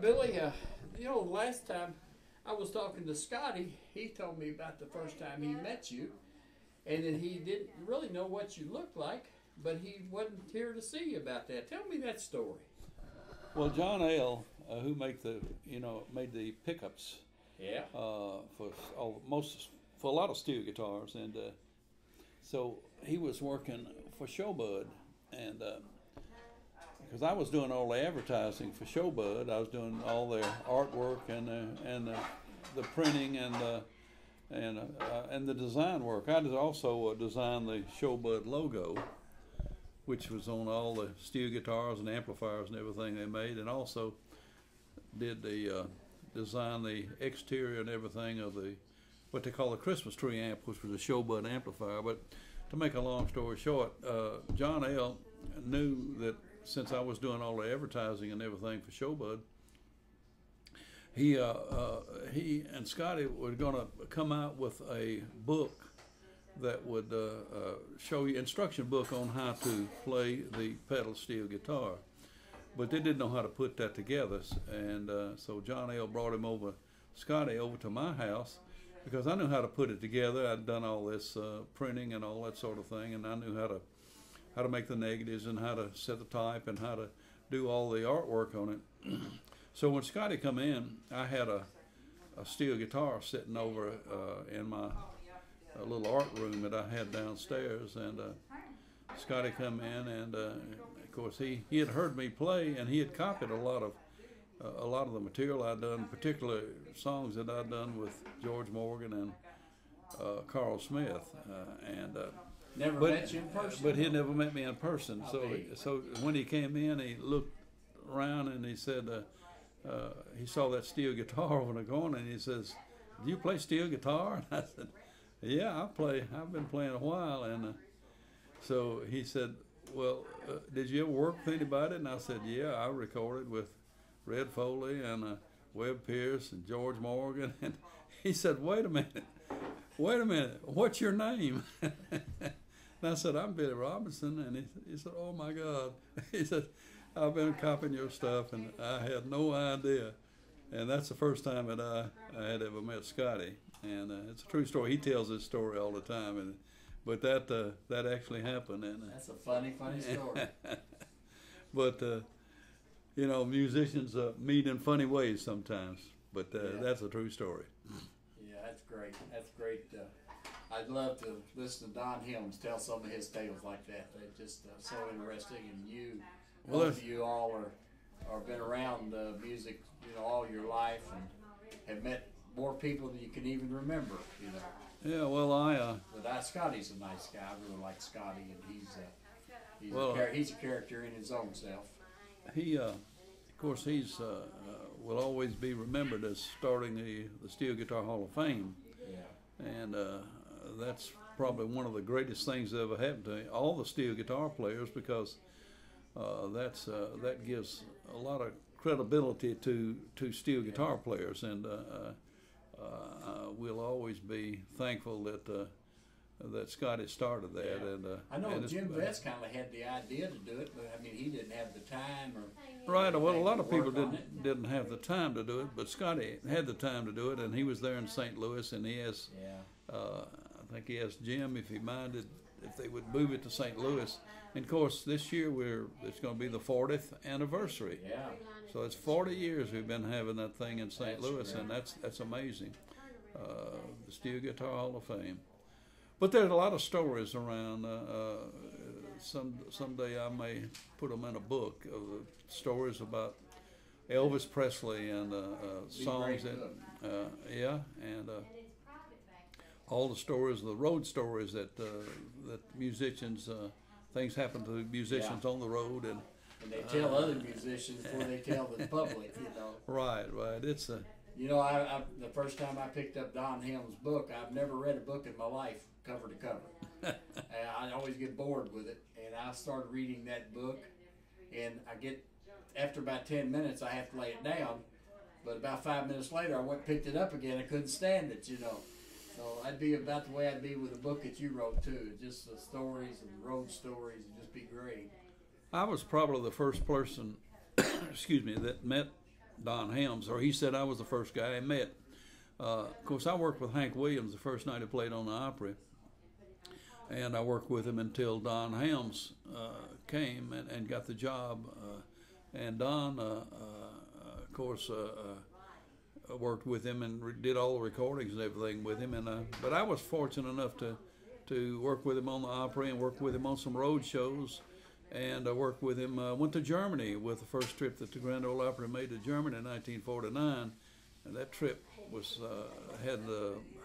Billy, last time I was talking to Scotty, he told me about the first time he met you, and that he didn't really know what you looked like, but he wasn't here to see you about that. Tell me that story. Well, John L, who made the pickups, Yeah. For a lot of steel guitars, and so he was working for Showbud, and because I was doing all the advertising for Showbud, I was doing all their artwork and the printing and the design work. I did also design the Showbud logo, which was on all the steel guitars and amplifiers and everything they made, and also did the design the exterior and everything of what they call the Christmas tree amp, which was a Showbud amplifier. But to make a long story short, John L knew that since I was doing all the advertising and everything for Showbud, he and Scotty were going to come out with a book that would show you instruction book on how to play the pedal steel guitar, but they didn't know how to put that together, and so John L brought Scotty over to my house, because I knew how to put it together. I'd done all this printing and all that sort of thing, and I knew how to make the negatives and how to set the type and how to do all the artwork on it. So when Scotty come in, I had a steel guitar sitting over in my little art room that I had downstairs, and Scotty come in, and of course he had heard me play, and he had copied a lot of the material I'd done, particular songs that I'd done with George Morgan and Carl Smith, Never met you in person. But he had never met me in person. So when he came in, he looked around and he said, he saw that steel guitar over in the corner, and he says, "Do you play steel guitar?" And I said, "Yeah, I've been playing a while." And so he said, "Well, did you ever work with anybody?" And I said, "Yeah, I recorded with Red Foley and Webb Pierce and George Morgan." And he said, wait a minute, what's your name?" And I said, "I'm Billy Robinson." And he said, "Oh my God." He said, "I've been copying your stuff, and I had no idea." And that's the first time that I had ever met Scotty. And it's a true story. He tells this story all the time, but that actually happened. And that's a funny story. But musicians meet in funny ways sometimes. But that's a true story. Yeah, that's great. That's great. I'd love to listen to Don Helms tell some of his tales like that. They're just so interesting. And both of you all are been around music, all your life, and have met more people than you can even remember. Yeah, well, But Scotty's a nice guy. I really like Scotty, and he's a character in his own self. He, of course, will always be remembered as starting the Steel Guitar Hall of Fame. Yeah. And that's probably one of the greatest things that ever happened to all the steel guitar players, because that gives a lot of credibility to steel guitar players, and we'll always be thankful that Scotty started that. Yeah. And I know Jim Vest kind of had the idea to do it, but I mean he didn't have the time or. Right. Well, a lot of people didn't have the time to do it, but Scotty had the time to do it, and he was there in St. Louis, and he asked, I think he asked Jim if he minded if they would move it to St. Louis. And of course, this year it's going to be the 40th anniversary. Yeah. So it's 40 years we've been having that thing in St. Louis, great. And that's amazing. The Steel Guitar Hall of Fame. But there's a lot of stories around. Someday I may put them in a book of the stories about Elvis Presley and songs that, and all the stories, the road stories that musicians, things happen to musicians on the road, and they tell other musicians before they tell the public. Right. It's a. I the first time I picked up Don Helms' book, I've never read a book in my life cover to cover. And I always get bored with it, and I started reading that book, and after about 10 minutes I have to lay it down, but about 5 minutes later I went and picked it up again. I couldn't stand it, So I'd be about the way I'd be with a book that you wrote too, just the stories and the road stories, would just be great. I was probably the first person, that met Don Helms, or he said I was the first guy he met. Of course, I worked with Hank Williams the first night he played on the Opry, and I worked with him until Don Helms came and got the job. And Don, of course, worked with him and did all the recordings and everything with him. But I was fortunate enough to work with him on the Opry and work with him on some road shows. And I worked with him, went to Germany with the first trip that the Grand Ole Opry made to Germany in 1949. And that trip was had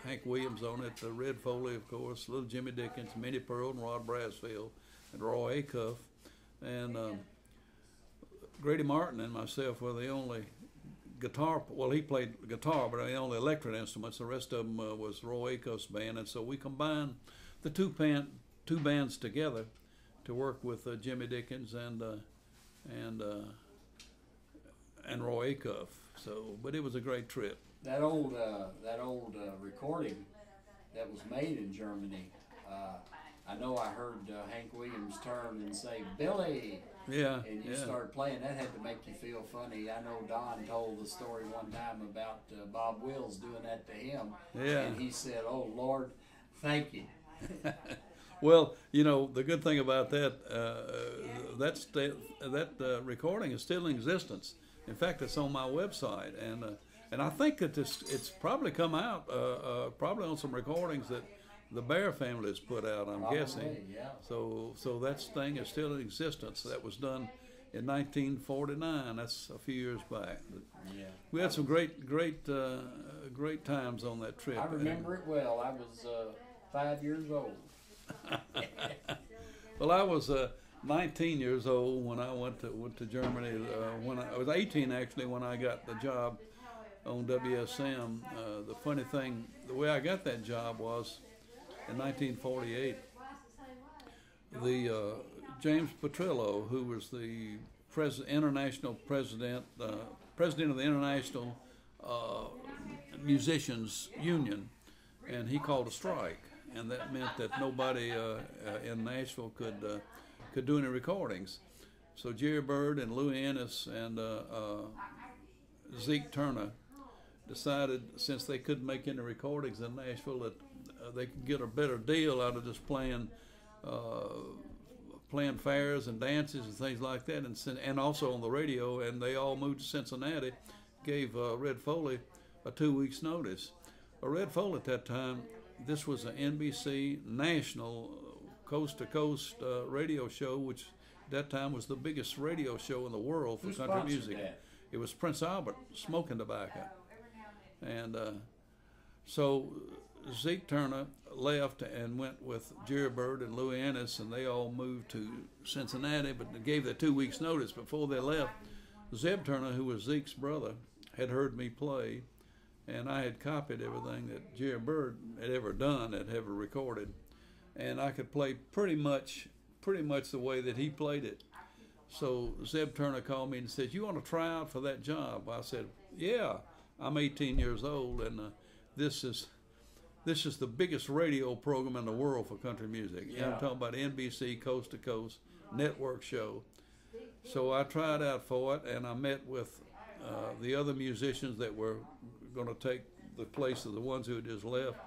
Hank Williams on it, Red Foley, of course, Little Jimmy Dickens, Minnie Pearl, and Rod Brasfield, and Roy Acuff. And Grady Martin and myself were the only guitar, well, he played guitar, but the only electric instruments. The rest of them was Roy Acuff's band. And so we combined the two bands together to work with Jimmy Dickens and Roy Acuff. So, but it was a great trip. That old recording that was made in Germany. I know I heard Hank Williams turn and say, "Billy." Yeah. And you started playing. That had to make you feel funny. I know Don told the story one time about Bob Wills doing that to him. Yeah. And he said, "Oh Lord, thank you." Well, you know, the good thing about that recording is still in existence. In fact, it's on my website, and I think that it's probably come out probably on some recordings that the Bear family has put out. I'm guessing. Yeah. So that thing is still in existence. That was done in 1949. That's a few years back. Yeah. We had some great times on that trip. I remember it well. I was 5 years old. Well, I was 19 years old when I went to Germany. When I was 18 actually when I got the job on WSM. The funny thing, the way I got that job was in 1948. The James Petrillo, who was the international president of the International Musicians Union, and he called a strike. And that meant that nobody in Nashville could do any recordings. So Jerry Byrd and Louis Ennis and Zeke Turner decided, since they couldn't make any recordings in Nashville, that they could get a better deal out of just playing fairs and dances and things like that, and also on the radio. And they all moved to Cincinnati, gave Red Foley a 2 weeks notice. Red Foley at that time, this was an NBC national coast-to-coast radio show, which at that time was the biggest radio show in the world for country music. That? It was Prince Albert Smoking Tobacco. And so Zeke Turner left and went with Jerry Byrd and Louis Ennis, and they all moved to Cincinnati, but they gave their 2 weeks notice. Before they left, Zeb Turner, who was Zeke's brother, had heard me play, and I had copied everything that Jerry Byrd had ever done, had ever recorded, and I could play pretty much the way that he played it. So Zeb Turner called me and said, "You want to try out for that job?" I said, "Yeah, I'm 18 years old, and this is the biggest radio program in the world for country music. Yeah. I'm talking about NBC Coast to Coast network show." So I tried out for it, and I met with the other musicians that were going to take the place of the ones who had just left.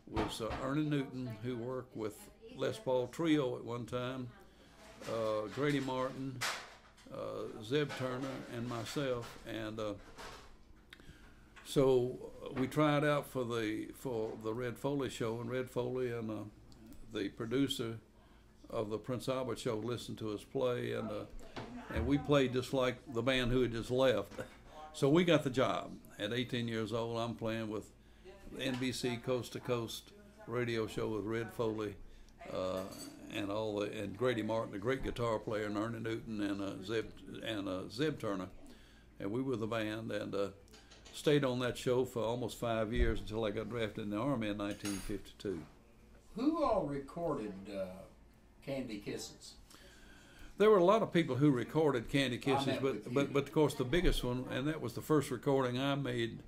Was Ernie Newton, who worked with Les Paul Trio at one time, Grady Martin, Zeb Turner, and myself, and so we tried out for the Red Foley show, and Red Foley and the producer of the Prince Albert show listened to us play, and we played just like the band who had just left. So we got the job. At 18 years old, I'm playing with the NBC Coast to Coast radio show with Red Foley, and Grady Martin, a great guitar player, and Ernie Newton and Zeb Turner, and we were the band, and stayed on that show for almost 5 years until I got drafted in the Army in 1952. Who all recorded Candy Kisses? There were a lot of people who recorded Candy Kisses, but of course the biggest one, and that was the first recording I made,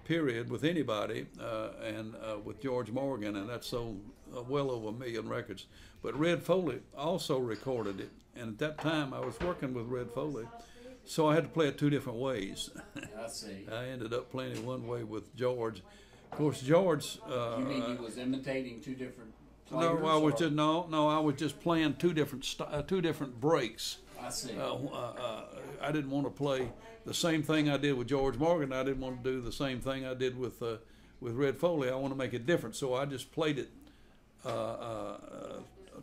period, with anybody, and with George Morgan, and that sold well over 1 million records. But Red Foley also recorded it, and at that time I was working with Red Foley, so I had to play it two different ways. I see. I ended up playing it one way with George. Of course, George. You mean he was imitating two different players? No, I was just I was just playing two different breaks. I see. I didn't want to play the same thing I did with George Morgan. I didn't want to do the same thing I did with Red Foley. I want to make it different, so I just played it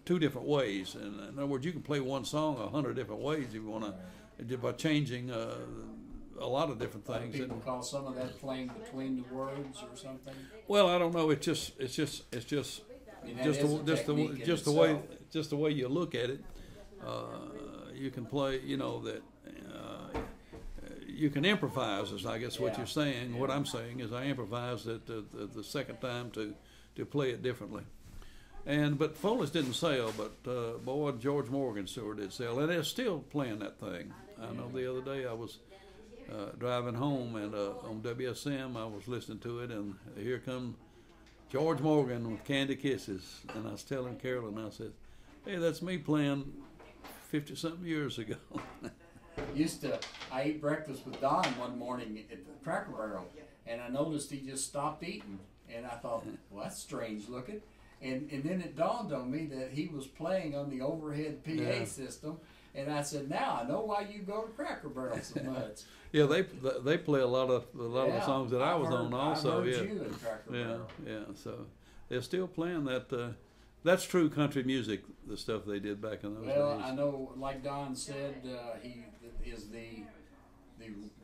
two different ways. And in other words, you can play one song 100 different ways if you want to, by changing a lot of different things. People call some of that playing between the words or something. Well, I don't know. It's just I mean, just the way you look at it. You can play, that you can improvise, is I guess what you're saying. Yeah. What I'm saying is I improvised it the second time to play it differently. But Foley's didn't sell, but boy, George Morgan sure did sell, and they're still playing that thing. I know the other day I was driving home, and on WSM I was listening to it, and here come George Morgan with Candy Kisses, and I was telling Carolyn, I said, "Hey, that's me playing 50-something years ago." I ate breakfast with Don one morning at the Cracker Barrel, and I noticed he just stopped eating, and I thought, well, that's strange looking. And then it dawned on me that he was playing on the overhead PA system, and I said, now I know why you go to Cracker Barrel so much. Yeah, they play a lot of the songs that I was on also. I heard you in Cracker Barrel. Yeah. So they're still playing that. That's true country music. The stuff they did back in those days. Well, I know, like Don said, he is the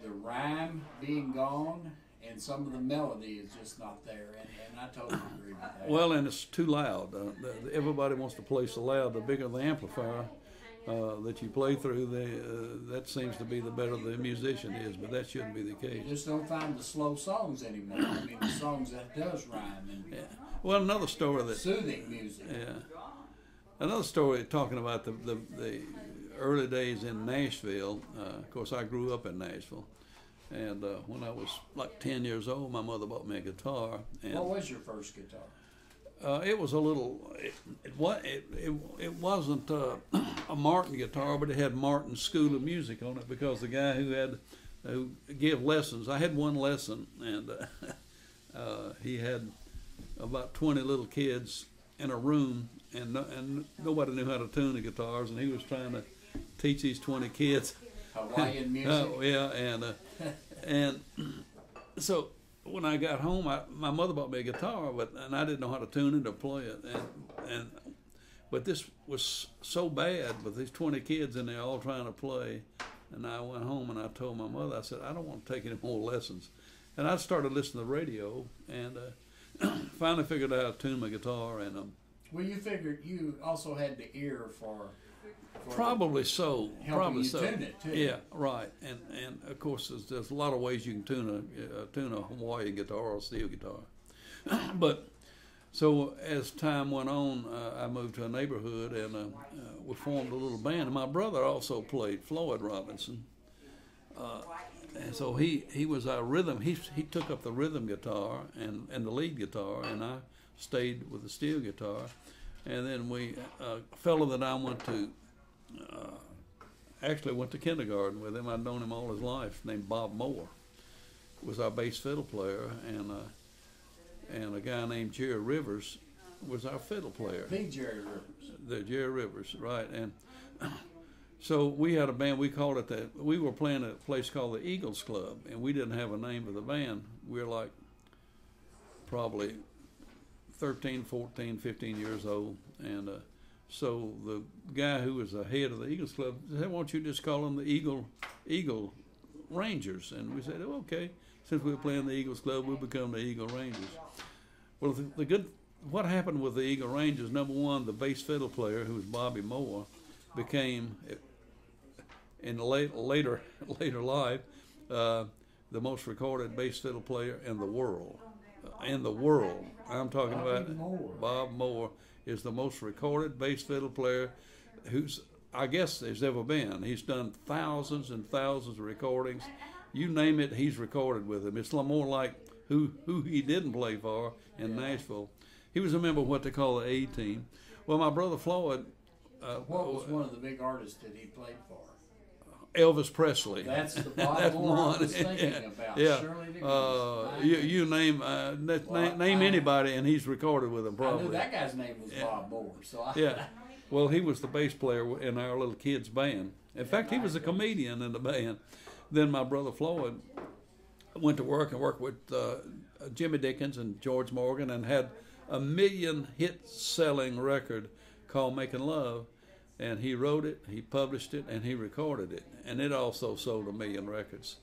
rhyme being gone, and some of the melody is just not there, and I totally agree with that. Well, and it's too loud. Everybody wants to play so loud. The bigger the amplifier that you play through, that seems to be the better the musician is, but that shouldn't be the case. You just don't find the slow songs anymore. I mean, the songs that does rhyme and Well, another story that soothing music. Yeah, another story talking about the early days in Nashville. Of course, I grew up in Nashville. And when I was like 10 years old, my mother bought me a guitar. And what was your first guitar? It was a little. It wasn't a Martin guitar, but it had Martin School of Music on it because the guy who gave lessons. I had one lesson, and he had about 20 little kids in a room, and nobody knew how to tune the guitars, and he was trying to teach these 20 kids Hawaiian music. And so when I got home, my mother bought me a guitar, and I didn't know how to tune it or play it, but this was so bad with these 20 kids and they're all trying to play, and I went home and I told my mother, I said, I don't want to take any more lessons, and I started listening to the radio and finally figured out how to tune my guitar. And well, you figured you also had the ear for probably so. Probably so. Tune it too. Yeah, right. And of course, there's a lot of ways you can tune a Hawaiian guitar or a steel guitar. But so as time went on, I moved to a neighborhood and we formed a little band. And my brother also played, Floyd Robinson. And so he was our rhythm. He took up the rhythm guitar and the lead guitar, and I stayed with the steel guitar. And then a fellow that I went to. Actually went to kindergarten with him. I'd known him all his life, named Bob Moore. Was our bass fiddle player, and a guy named Jerry Rivers was our fiddle player. The Jerry Rivers. The Jerry Rivers, right. And so we had a band, we called it that. We were playing at a place called the Eagles Club, and we didn't have a name for the band. We were like probably 13, 14, 15 years old, and so the guy who was the head of the Eagles Club said, why don't you just call them the Eagle Rangers? And we said, oh, okay. Since we're playing the Eagles Club, we'll become the Eagle Rangers. Well, what happened with the Eagle Rangers, number one, the bass fiddle player, who was Bobby Moore, became, in later life, the most recorded bass fiddle player in the world. I'm talking about Bob Moore is the most recorded bass fiddle player I guess there's ever been. He's done thousands and thousands of recordings. You name it, he's recorded with him. It's more like who he didn't play for in Nashville. He was a member of what they call the A-Team. Well, my brother Floyd. What was one of the big artists that he played for? Elvis Presley. That's the Bob That's Moore I one. was thinking about. Yeah. Shirley Dickinson. You name name anybody, and he's recorded with him I probably. knew that guy's name was Bob Moore. So Yeah. Well, he was the bass player in our little kids' band. In fact, he was a comedian in the band. Then my brother Floyd went to work and worked with Jimmy Dickens and George Morgan and had a 1 million hit-selling record called Making Love. And he wrote it, he published it, and he recorded it. And it also sold 1 million records.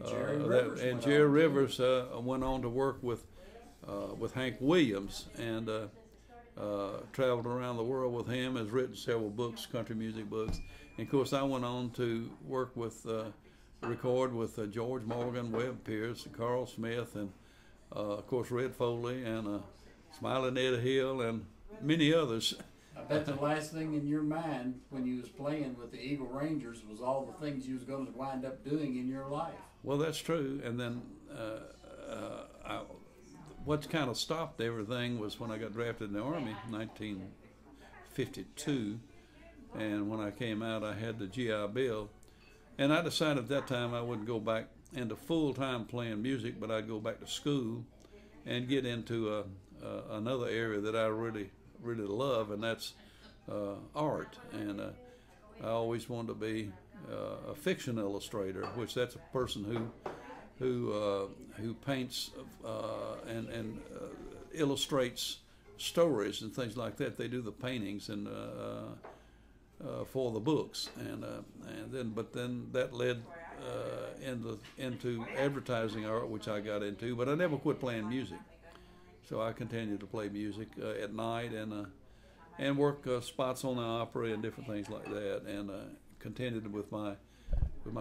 Jerry Rivers went on to work with Hank Williams and traveled around the world with him, has written several books, country music books. And of course, I went on to work with, record with George Morgan, Webb Pierce, Carl Smith, and of course Red Foley, and Smiling Eddie Hill, and many others. I bet the last thing in your mind when you was playing with the Eagle Rangers was all the things you was going to wind up doing in your life. Well, that's true. And then what kind of stopped everything was when I got drafted in the Army in 1952. And when I came out, I had the GI Bill. And I decided at that time I wouldn't go back into full-time playing music, but I'd go back to school and get into another area that I really love, and that's art. And I always wanted to be a fiction illustrator, which that's a person who paints and illustrates stories and things like that. They do the paintings and for the books, and then that led into advertising art, which I got into. But I never quit playing music. So I continued to play music at night and work spots on the Opry and different things like that, and continued with my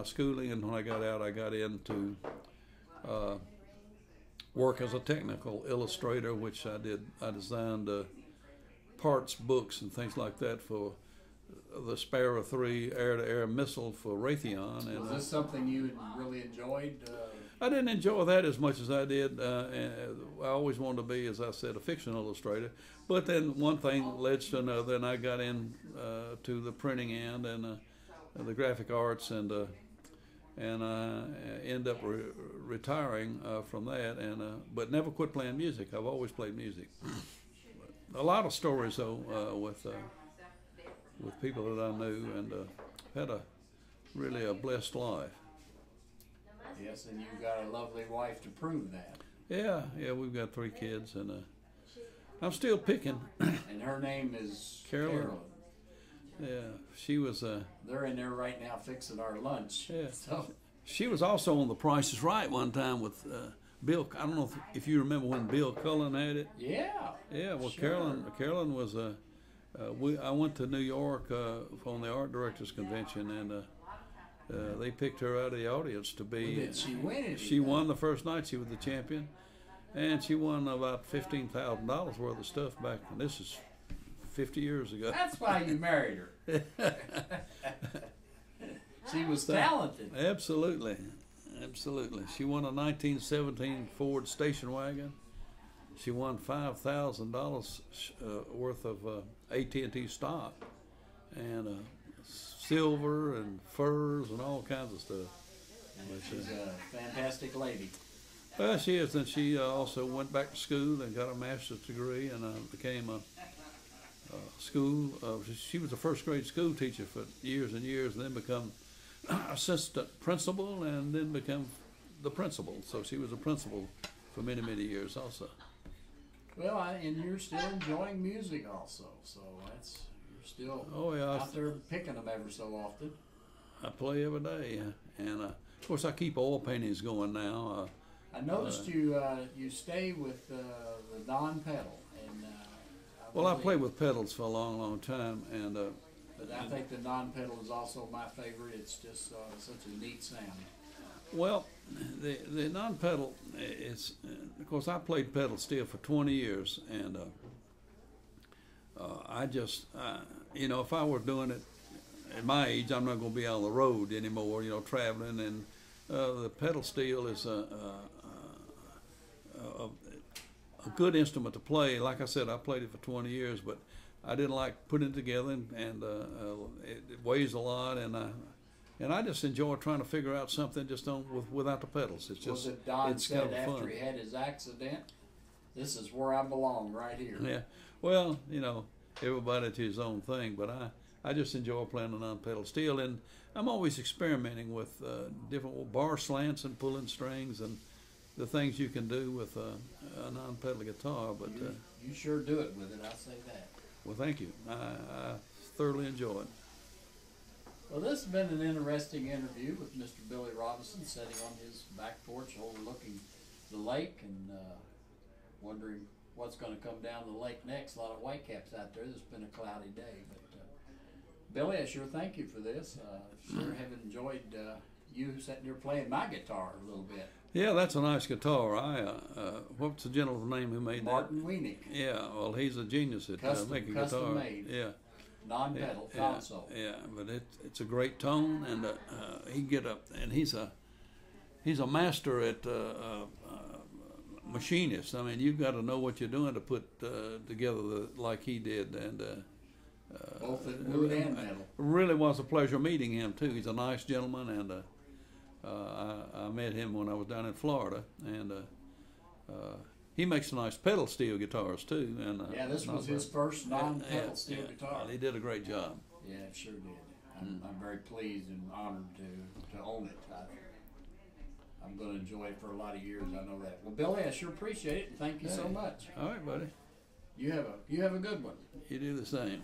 schooling. And when I got out, I got into work as a technical illustrator, which I did. I designed parts books and things like that for the Sparrow 3 air-to-air missile for Raytheon. And was this something you really enjoyed? I didn't enjoy that as much as I did. And I always wanted to be, as I said, a fiction illustrator. But then one thing led to another, and I got in to the printing end and the graphic arts, and I ended up retiring from that. But never quit playing music. I've always played music. A lot of stories though with people that I knew, and had really a blessed life. Yes, and you've got a lovely wife to prove that. Yeah, we've got 3 kids, and I'm still picking. And her name is Carolyn. Yeah, she was. They're in there right now fixing our lunch. Yeah. So. She was also on The Price is Right one time with Bill. I don't know if you remember when Bill Cullen had it. Yeah. Yeah. Well, sure. Carolyn was. I went to New York on the art directors convention, and they picked her out of the audience to be. Well, did she win it? She won the first night. She was the champion, and she won about $15,000 worth of stuff back. And this is 50 years ago. That's why you married her. She was talented. Absolutely. She won a 1917 Ford station wagon. She won $5,000 worth of AT&T stock, and silver and furs and all kinds of stuff. She's a fantastic lady. Well, she is, and she also went back to school and got a master's degree, and became a school. She was a first grade school teacher for years and years, and then become assistant principal, and then become the principal. So she was a principal for many, many years also. Well, and you're still enjoying music also, so you're still yeah, out there picking them ever so often. I play every day, and of course I keep oil paintings going now. I noticed you stay with the non-pedal, and I played with pedals for a long, long time, and but I think the non-pedal is also my favorite. It's just such a neat sound. Well, the non-pedal is, of course, I played pedal steel for 20 years, and I just, if I were doing it at my age, I'm not going to be on the road anymore, traveling, and the pedal steel is a good instrument to play. Like I said, I played it for 20 years, but I didn't like putting it together, and it weighs a lot, and and I just enjoy trying to figure out something just without the pedals. It's just Was it Don it's said kind of after fun. he had his accident, this is where I belong, right here. Yeah. Well, everybody to his own thing, but I just enjoy playing a non-pedal steel, and I'm always experimenting with different bar slants and pulling strings and the things you can do with a non-pedal guitar. But You sure do it with it, I'll say that. well, thank you. I thoroughly enjoy it. Well, this has been an interesting interview with Mr. Billy Robinson, sitting on his back porch overlooking the lake and wondering what's going to come down the lake next. A lot of whitecaps out there. It's been a cloudy day. But Billy, I sure thank you for this. Sure have enjoyed you sitting there playing my guitar a little bit. Yeah, that's a nice guitar. What's the gentleman's name who made Martin Weinick. that? Yeah, well, he's a genius at making guitar. Custom made. Yeah. Non-pedal console. Yeah, but it's a great tone, and he can get up, and he's a master at machinist. I mean, you've got to know what you're doing to put together like he did, and Both in wood and metal. really was a pleasure meeting him too. He's a nice gentleman, and I met him when I was down in Florida, and he makes nice pedal steel guitars too. And Yeah, this was his first non-pedal steel guitar. He did a great job. Yeah, it sure did. I'm very pleased and honored to own it. I'm going to enjoy it for a lot of years. I know that. Well, Billy, I sure appreciate it, and thank you so much. All right, buddy. You have a good one. You do the same.